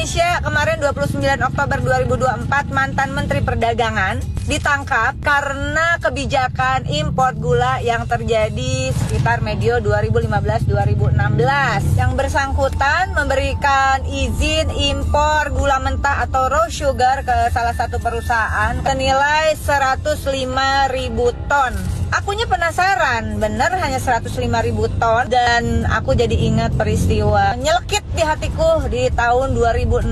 Indonesia kemarin 29 Oktober 2024 mantan Menteri Perdagangan ditangkap karena kebijakan impor gula yang terjadi sekitar medio 2015-2016. Yang bersangkutan memberikan izin impor gula mentah atau raw sugar ke salah satu perusahaan senilai 105.000 ton. Akunya penasaran, bener hanya 105.000 ton, dan aku jadi ingat peristiwa nyelekit di hatiku di tahun 2016.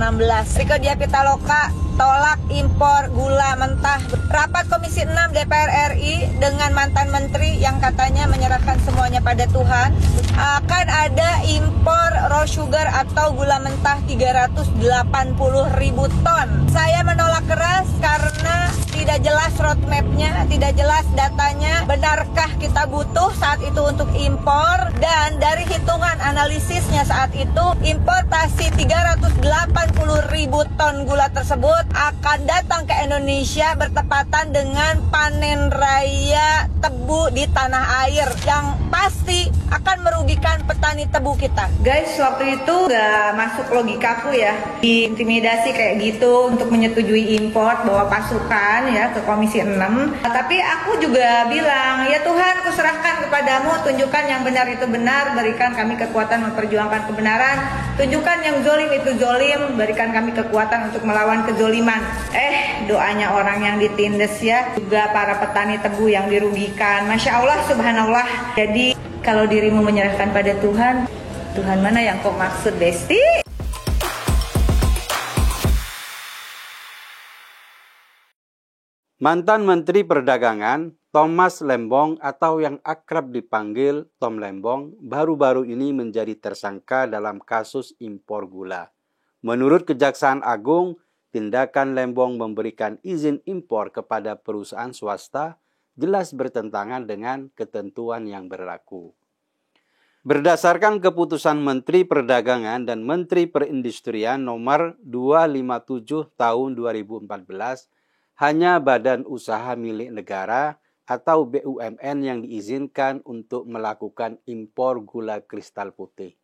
Rike Diah Pitaloka tolak impor gula mentah. Rapat Komisi 6 DPR RI dengan mantan menteri yang katanya menyerahkan semuanya pada Tuhan. Akan ada impor raw sugar atau gula mentah 380.000 ton. Saya menolak keras karena tidak jelas roadmap-nya, tidak jelas datanya. Benarkah kita butuh saat itu untuk impor? Dan dari hitungan analisisnya saat itu, importasi 380.000 ton gula tersebut akan datang ke Indonesia bertepatan dengan panen raya tebu di tanah air yang pasti akan merugikan petani tebu kita. Guys, waktu itu gak masuk logikaku ya, diintimidasi kayak gitu untuk menyetujui impor, bawa pasukan ya ke Komisi 6. Tapi aku juga bilang, ya Tuhan, kuserahkan kepadamu, tunjukkan yang benar itu benar, berikan kami kekuatan memperjuangkan kebenaran, tunjukkan yang zolim itu zolim, berikan kami kekuatan untuk melawan kezoliman. Doanya orang yang ditindes ya, juga para petani tebu yang dirugikan. Masya Allah, subhanallah. Jadi kalau dirimu menyerahkan pada Tuhan, Tuhan mana yang kau maksud, Besti? Mantan Menteri Perdagangan Thomas Lembong atau yang akrab dipanggil Tom Lembong baru-baru ini menjadi tersangka dalam kasus impor gula. Menurut Kejaksaan Agung, tindakan Lembong memberikan izin impor kepada perusahaan swasta jelas bertentangan dengan ketentuan yang berlaku. Berdasarkan keputusan Menteri Perdagangan dan Menteri Perindustrian nomor 257 tahun 2014, hanya badan usaha milik negara atau BUMN yang diizinkan untuk melakukan impor gula kristal putih.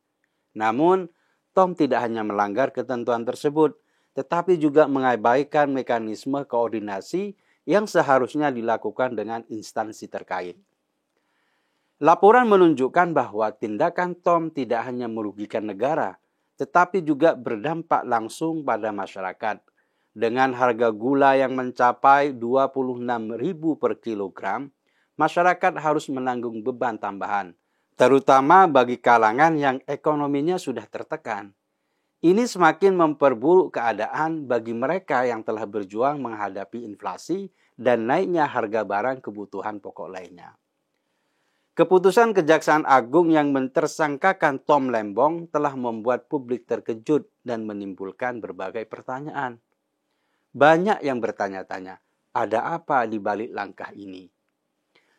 Namun, Tom tidak hanya melanggar ketentuan tersebut, tetapi juga mengabaikan mekanisme koordinasi yang seharusnya dilakukan dengan instansi terkait. Laporan menunjukkan bahwa tindakan Tom tidak hanya merugikan negara, tetapi juga berdampak langsung pada masyarakat. Dengan harga gula yang mencapai 26.000 per kilogram, masyarakat harus menanggung beban tambahan, terutama bagi kalangan yang ekonominya sudah tertekan. Ini semakin memperburuk keadaan bagi mereka yang telah berjuang menghadapi inflasi dan naiknya harga barang kebutuhan pokok lainnya. Keputusan Kejaksaan Agung yang mentersangkakan Tom Lembong telah membuat publik terkejut dan menimbulkan berbagai pertanyaan. Banyak yang bertanya-tanya, ada apa di balik langkah ini?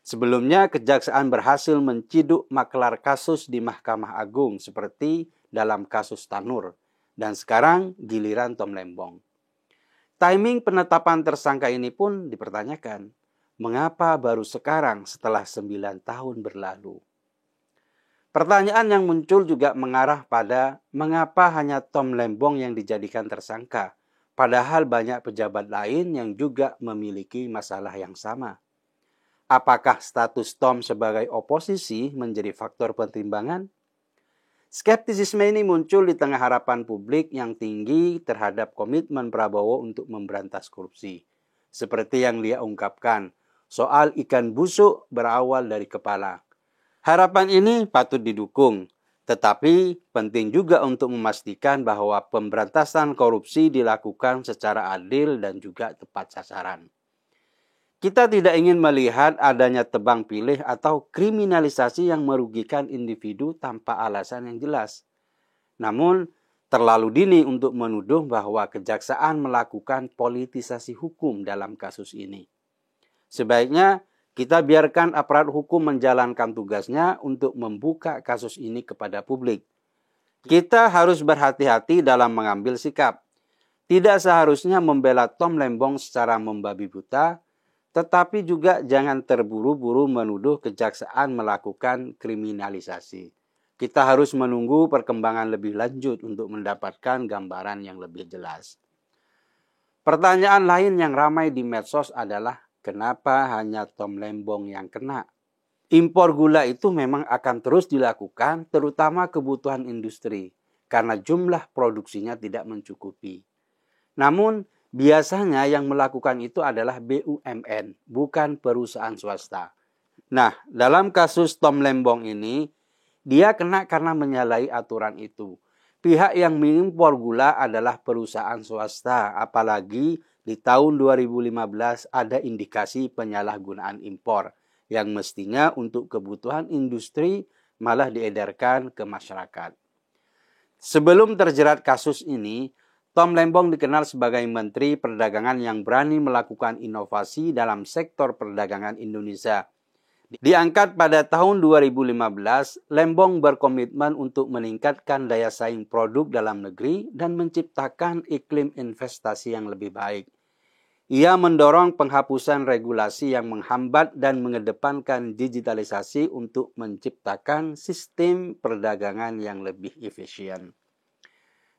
Sebelumnya, Kejaksaan berhasil menciduk maklar kasus di Mahkamah Agung seperti dalam kasus Tanur, dan sekarang giliran Tom Lembong. Timing penetapan tersangka ini pun dipertanyakan. Mengapa baru sekarang setelah 9 tahun berlalu? Pertanyaan yang muncul juga mengarah pada mengapa hanya Tom Lembong yang dijadikan tersangka, padahal banyak pejabat lain yang juga memiliki masalah yang sama. Apakah status Tom sebagai oposisi menjadi faktor pertimbangan? Skeptisisme ini muncul di tengah harapan publik yang tinggi terhadap komitmen Prabowo untuk memberantas korupsi. Seperti yang dia ungkapkan, soal ikan busuk berawal dari kepala. Harapan ini patut didukung, tetapi penting juga untuk memastikan bahwa pemberantasan korupsi dilakukan secara adil dan juga tepat sasaran. Kita tidak ingin melihat adanya tebang pilih atau kriminalisasi yang merugikan individu tanpa alasan yang jelas. Namun, terlalu dini untuk menuduh bahwa kejaksaan melakukan politisasi hukum dalam kasus ini. Sebaiknya kita biarkan aparat hukum menjalankan tugasnya untuk membuka kasus ini kepada publik. Kita harus berhati-hati dalam mengambil sikap. Tidak seharusnya membela Tom Lembong secara membabi buta, tetapi juga jangan terburu-buru menuduh kejaksaan melakukan kriminalisasi. Kita harus menunggu perkembangan lebih lanjut untuk mendapatkan gambaran yang lebih jelas. Pertanyaan lain yang ramai di medsos adalah kenapa hanya Tom Lembong yang kena? Impor gula itu memang akan terus dilakukan, terutama kebutuhan industri, karena jumlah produksinya tidak mencukupi. Namun, biasanya yang melakukan itu adalah BUMN, bukan perusahaan swasta. Nah, dalam kasus Tom Lembong ini, dia kena karena menyalahi aturan itu. Pihak yang mengimpor gula adalah perusahaan swasta, apalagi di tahun 2015 ada indikasi penyalahgunaan impor yang mestinya untuk kebutuhan industri malah diedarkan ke masyarakat. Sebelum terjerat kasus ini, Tom Lembong dikenal sebagai Menteri Perdagangan yang berani melakukan inovasi dalam sektor perdagangan Indonesia. Diangkat pada tahun 2015, Lembong berkomitmen untuk meningkatkan daya saing produk dalam negeri dan menciptakan iklim investasi yang lebih baik. Ia mendorong penghapusan regulasi yang menghambat dan mengedepankan digitalisasi untuk menciptakan sistem perdagangan yang lebih efisien.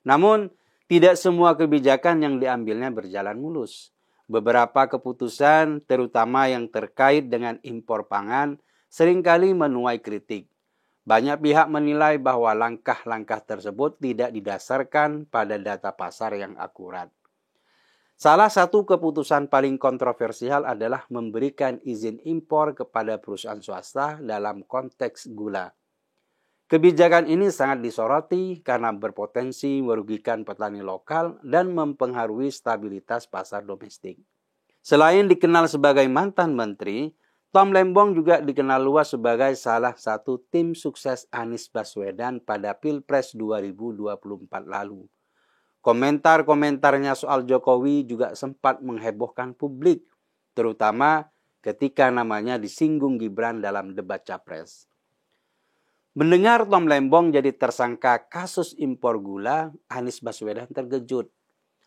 Namun, tidak semua kebijakan yang diambilnya berjalan mulus. Beberapa keputusan, terutama yang terkait dengan impor pangan, seringkali menuai kritik. Banyak pihak menilai bahwa langkah-langkah tersebut tidak didasarkan pada data pasar yang akurat. Salah satu keputusan paling kontroversial adalah memberikan izin impor kepada perusahaan swasta dalam konteks gula. Kebijakan ini sangat disoroti karena berpotensi merugikan petani lokal dan mempengaruhi stabilitas pasar domestik. Selain dikenal sebagai mantan menteri, Tom Lembong juga dikenal luas sebagai salah satu tim sukses Anies Baswedan pada Pilpres 2024 lalu. Komentar-komentarnya soal Jokowi juga sempat menghebohkan publik, terutama ketika namanya disinggung Gibran dalam debat Capres. Mendengar Tom Lembong jadi tersangka kasus impor gula, Anies Baswedan terkejut.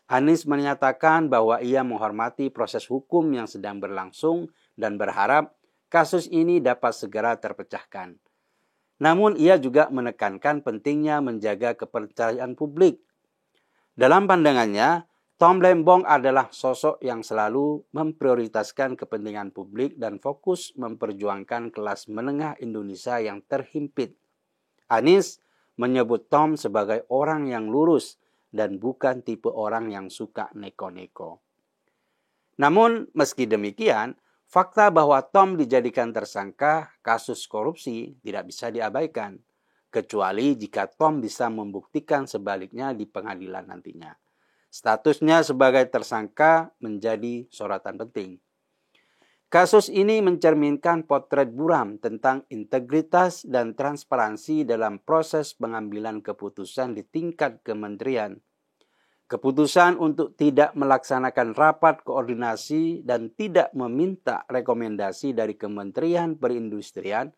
Anies menyatakan bahwa ia menghormati proses hukum yang sedang berlangsung dan berharap kasus ini dapat segera terpecahkan. Namun ia juga menekankan pentingnya menjaga kepercayaan publik. Dalam pandangannya, Tom Lembong adalah sosok yang selalu memprioritaskan kepentingan publik dan fokus memperjuangkan kelas menengah Indonesia yang terhimpit. Anies menyebut Tom sebagai orang yang lurus dan bukan tipe orang yang suka neko-neko. Namun, meski demikian, fakta bahwa Tom dijadikan tersangka kasus korupsi tidak bisa diabaikan, kecuali jika Tom bisa membuktikan sebaliknya di pengadilan nantinya. Statusnya sebagai tersangka menjadi sorotan penting. Kasus ini mencerminkan potret buram tentang integritas dan transparansi dalam proses pengambilan keputusan di tingkat kementerian. Keputusan untuk tidak melaksanakan rapat koordinasi dan tidak meminta rekomendasi dari Kementerian Perindustrian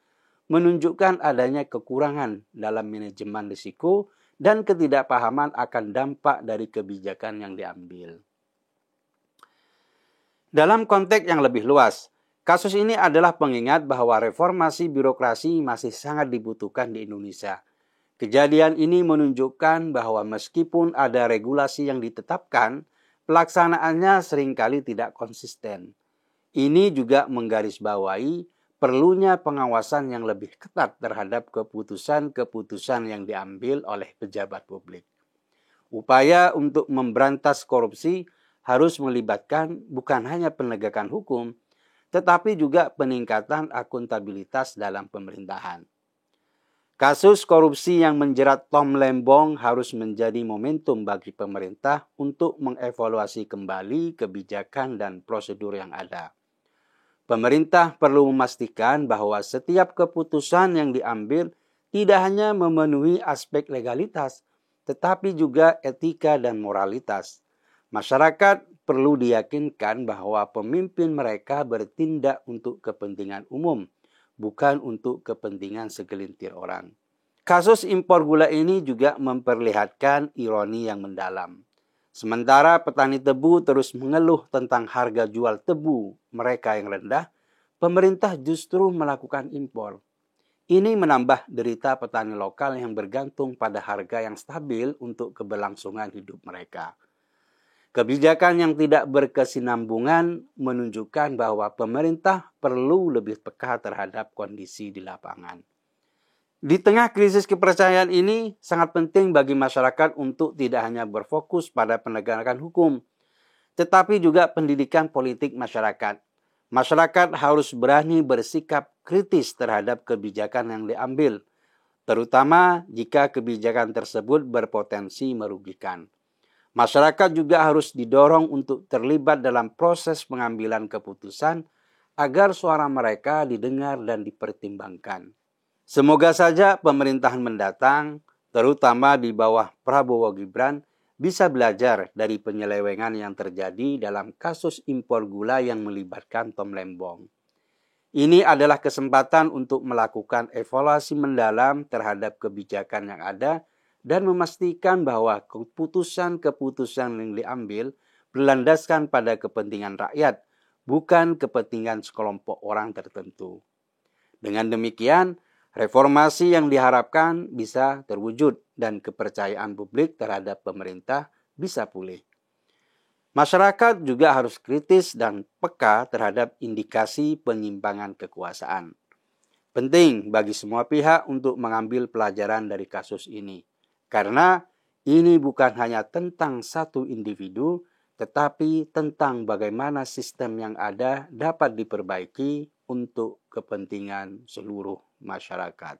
menunjukkan adanya kekurangan dalam manajemen risiko dan ketidakpahaman akan dampak dari kebijakan yang diambil. Dalam konteks yang lebih luas, kasus ini adalah pengingat bahwa reformasi birokrasi masih sangat dibutuhkan di Indonesia. Kejadian ini menunjukkan bahwa meskipun ada regulasi yang ditetapkan, pelaksanaannya seringkali tidak konsisten. Ini juga menggarisbawahi perlunya pengawasan yang lebih ketat terhadap keputusan-keputusan yang diambil oleh pejabat publik. Upaya untuk memberantas korupsi harus melibatkan bukan hanya penegakan hukum, tetapi juga peningkatan akuntabilitas dalam pemerintahan. Kasus korupsi yang menjerat Tom Lembong harus menjadi momentum bagi pemerintah untuk mengevaluasi kembali kebijakan dan prosedur yang ada. Pemerintah perlu memastikan bahwa setiap keputusan yang diambil tidak hanya memenuhi aspek legalitas, tetapi juga etika dan moralitas. Masyarakat perlu diyakinkan bahwa pemimpin mereka bertindak untuk kepentingan umum, bukan untuk kepentingan segelintir orang. Kasus impor gula ini juga memperlihatkan ironi yang mendalam. Sementara petani tebu terus mengeluh tentang harga jual tebu mereka yang rendah, pemerintah justru melakukan impor. Ini menambah derita petani lokal yang bergantung pada harga yang stabil untuk keberlangsungan hidup mereka. Kebijakan yang tidak berkesinambungan menunjukkan bahwa pemerintah perlu lebih peka terhadap kondisi di lapangan. Di tengah krisis kepercayaan ini, sangat penting bagi masyarakat untuk tidak hanya berfokus pada penegakan hukum, tetapi juga pendidikan politik masyarakat. Masyarakat harus berani bersikap kritis terhadap kebijakan yang diambil, terutama jika kebijakan tersebut berpotensi merugikan. Masyarakat juga harus didorong untuk terlibat dalam proses pengambilan keputusan agar suara mereka didengar dan dipertimbangkan. Semoga saja pemerintahan mendatang, terutama di bawah Prabowo Gibran, bisa belajar dari penyelewengan yang terjadi dalam kasus impor gula yang melibatkan Tom Lembong. Ini adalah kesempatan untuk melakukan evaluasi mendalam terhadap kebijakan yang ada dan memastikan bahwa keputusan-keputusan yang diambil berlandaskan pada kepentingan rakyat, bukan kepentingan sekelompok orang tertentu. Dengan demikian, reformasi yang diharapkan bisa terwujud dan kepercayaan publik terhadap pemerintah bisa pulih. Masyarakat juga harus kritis dan peka terhadap indikasi penyimpangan kekuasaan. Penting bagi semua pihak untuk mengambil pelajaran dari kasus ini. Karena ini bukan hanya tentang satu individu, tetapi tentang bagaimana sistem yang ada dapat diperbaiki untuk kepentingan seluruh masyarakat.